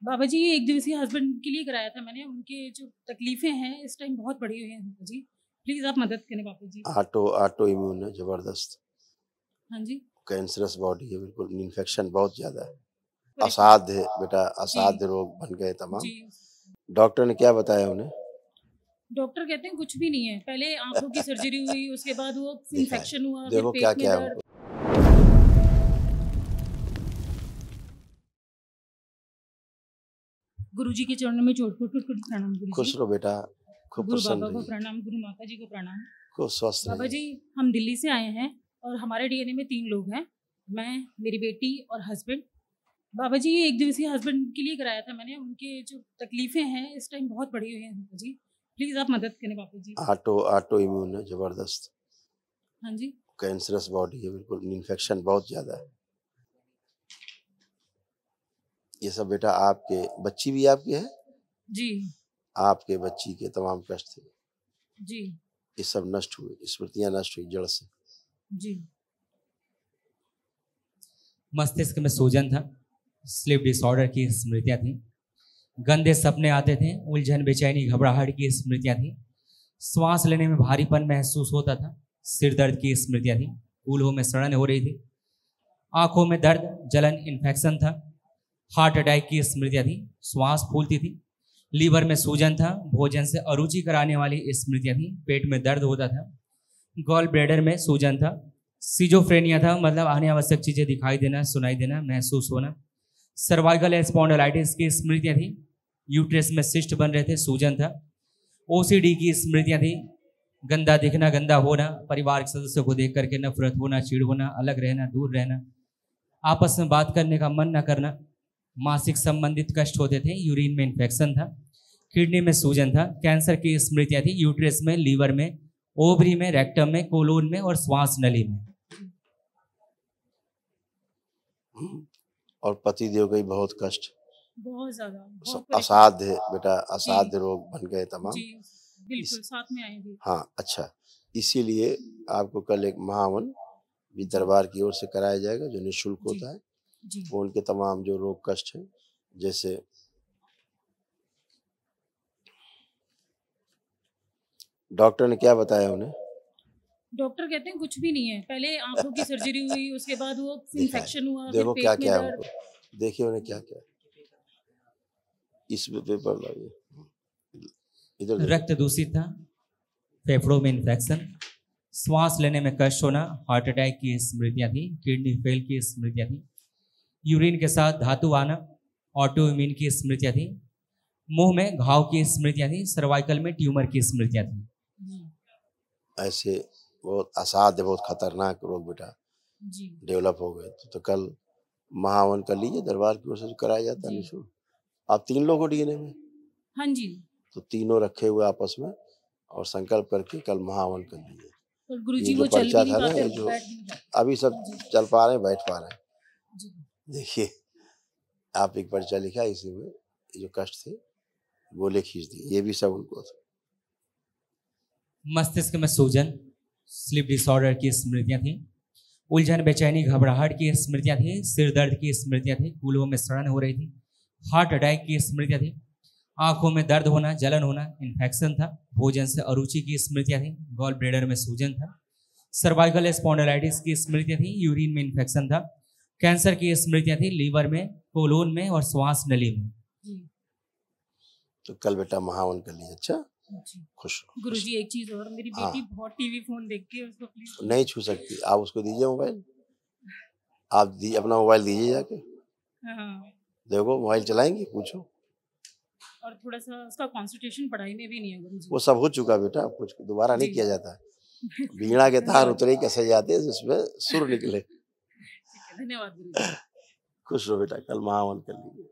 बाबा जी ये एक दिवसीय हस्बैंड के लिए कराया था मैंने। उनके जो तकलीफें हैं इस टाइम बहुत बढ़ी हुई हैं बाबा जी। प्लीज़ आप मदद करें बाबा जी। ऑटो इम्यून है जबरदस्त। हाँ जी। कैंसरस बॉडी है, बिल्कुल इन्फेक्शन बहुत ज्यादा है। परेशान। असाध्य है बेटा, जी। असाध्य रोग बन गए तमाम। जी। डॉक्टर ने क्या बताया उन्हें? डॉक्टर कहते हैं कुछ भी नहीं है। पहले आँखों की सर्जरी हुई, उसके बाद वो दिखाए, इन्फेक्शन हुआ, फिर देखो क्या पेट में क्या है दर्द। उनको। गुरुजी के चरणों में कोटि प्रणाम गुरुजी। खुश रहो बेटा, खूब गुरु प्रसन्न बाबा को रहिए, प्रणाम, गुरु माता जी को प्रणाम। खूब स्वस्थ बाबा रहिए। जी हम दिल्ली से आए हैं और हमारे डीएनए में 3 लोग हैं। मैं, मेरी बेटी और हस्बैंड। बाबा जी ये एक दिवसीय हस्बैंड के लिए कराया था मैंने। उनके जो तकलीफें हैं इस टाइम बहुत बढ़ी हुई हैं बाबा जी। प्लीज़ आप मदद करें बाबा जी। ऑटो इम्यून है जबरदस्त। हाँ जी। कैंसरस बॉडी है, बिल्कुल इन्फेक्शन बहुत ज्यादा है। ये सब बेटा आपके बच्ची भी आपकी है, जी। आपके बच्ची के तमाम कष्ट थे, जी। ये सब नष्ट हुए, स्मृतियां नष्ट हुई जड़ से। जी। मस्तिष्क में सूजन था, स्लीप डिसऑर्डर की स्मृतियां थी, गंदे सपने आते थे, उलझन बेचैनी घबराहट की स्मृतियां थी, श्वास लेने में भारीपन महसूस होता था, सिर दर्द की स्मृतियां थी, कूल्हों में सड़न हो रही थी, आंखों में दर्द, जलन, इन्फेक्शन था, हार्ट अटैक की स्मृतियां थी, श्वास फूलती थी, लीवर में सूजन था, भोजन से अरुचि कराने वाली स्मृतियां थी, पेट में दर्द होता था, गॉल ब्लैडर में सूजन था, सिजोफ्रेनिया था, मतलब आने आवश्यक चीजें दिखाई देना, सुनाई देना, महसूस होना, सर्वाइकल स्पॉन्डिलाइटिस की स्मृतियां थी, यूट्रस में सिस्ट बन रहे थे, सूजन था, ओसीडी की स्मृतियां थी, गंदा दिखना, गंदा होना, परिवार के सदस्यों को देख करके नफरत होना, चिढ़ होना, अलग रहना, दूर रहना, आपस में बात करने का मन न करना, मासिक संबंधित कष्ट होते थे, यूरिन में इन्फेक्शन था, किडनी में सूजन था, कैंसर की स्मृतियां थी, यूट्रस में, लीवर में, ओवरी में, रेक्टम में, कोलोन में और श्वास नली में। और पति देव का भी बहुत कष्ट, बहुत ज़्यादा, बहुत सब परेशान। असाध्य है बेटा, जी। असाध्य रोग बन गए तमाम। जी, बिल्कुल साथ में आए भी। हाँ अच्छा, इसीलिए आपको कल एक महावन भी जी। दरबार की ओर से कराया जाएगा जो निःशुल्क जी। होता है। जी। वो उनके तमाम जो रोग कष्ट हैं, जैसे डॉक्टर ने क्या बताया उन्हें? डॉक्टर कहते हैं कुछ भी नहीं है। पहले आँखों की सर्जरी हुई, उसके बाद वो दिखाए, इन्फेक्शन हुआ, फिर देखो क्या पेट में क्या है दर्द। उनको, देखिए उन्हें क्या क्या है। इस पेपर लाइए, इधर देखो। रक्त दूषित था, फेफड़ों में इन्फेक्शन, श्वास लेने में कष्ट होना, हार्ट अटैक की स्मृतियां थी, किडनी फेल की स्मृतियां थी, यूरिन के साथ धातु आना, ऑटो इम्यून की स्मृतियां थी, मुंह में घाव की स्मृतियां थी, सर्वाइकल में ट्यूमर की स्मृतियां थी। ऐसे बहुत असाध्य, बहुत खतरनाक रोग बेटा जी। डेवलप हो गए। तो कल महावन कर लीजिए, दरबार की ओर से जो कराया जाता है जी। निःशुल्क। आप 3 लोग हो डीएनए में, हाँ जी। तो तीनों रखे हुए आपस में और संकल्प करके कल महावन कर लीजिए। पर ये गुरुजी जो वो चल भी पर्चा नहीं था ना, पाते, ये जो बैठ भी नहीं पाते। अभी सब हाँ जी। चल पा रहे हैं, बैठ पा रहे हैं। जी। देखिए, आप एक पर्चा लिखा, इसी में ये जो कष्ट थे गोले खींच दिए, ये भी सब उनको था। मस्तिष्क में सूजन, स्लीप डिसऑर्डर की स्मृतियां थी, उलझन बेचैनी घबराहट की स्मृतियां थी, सिर दर्द की स्मृतियां थी, कूल्हों में सड़न हो रही थी, हार्ट अटैक की स्मृतियां थी, आंखों में दर्द होना, जलन होना, इन्फेक्शन था, भोजन से अरुचि की स्मृतियां थी, गॉल ब्लैडर में सूजन था, सर्वाइकल स्पॉन्डिलाइटिस की स्मृतियां थी, यूरिन में इन्फेक्शन था, कैंसर की स्मृतियां थी, लीवर में, कोलोन में और श्वास नली में। तो कल बेटा महावन कर लीजिए। अच्छा, जी। खुश रहो। गुरुजी एक चीज और, मेरी हाँ, बेटी बहुत टीवी फोन देखती है, उसको प्लीज। नहीं छू सकती, आप उसको दीजिए मोबाइल, आप अपना मोबाइल दीजिए जाके, हाँ। देखो मोबाइल चलाएंगी, पूछो। और थोड़ा सा उसका कंसंट्रेशन पढ़ाई में भी नहीं है गुरुजी। वो सब हो चुका बेटा, कुछ दोबारा नहीं जी। किया जाता है। वीणा के तार धन्यवाद। उतरे कैसे जाते हैं जिसमें सुर निकले। ठीक है, धन्यवाद गुरुजी। खुश रहो बेटा, कल महावन कर लीजिए।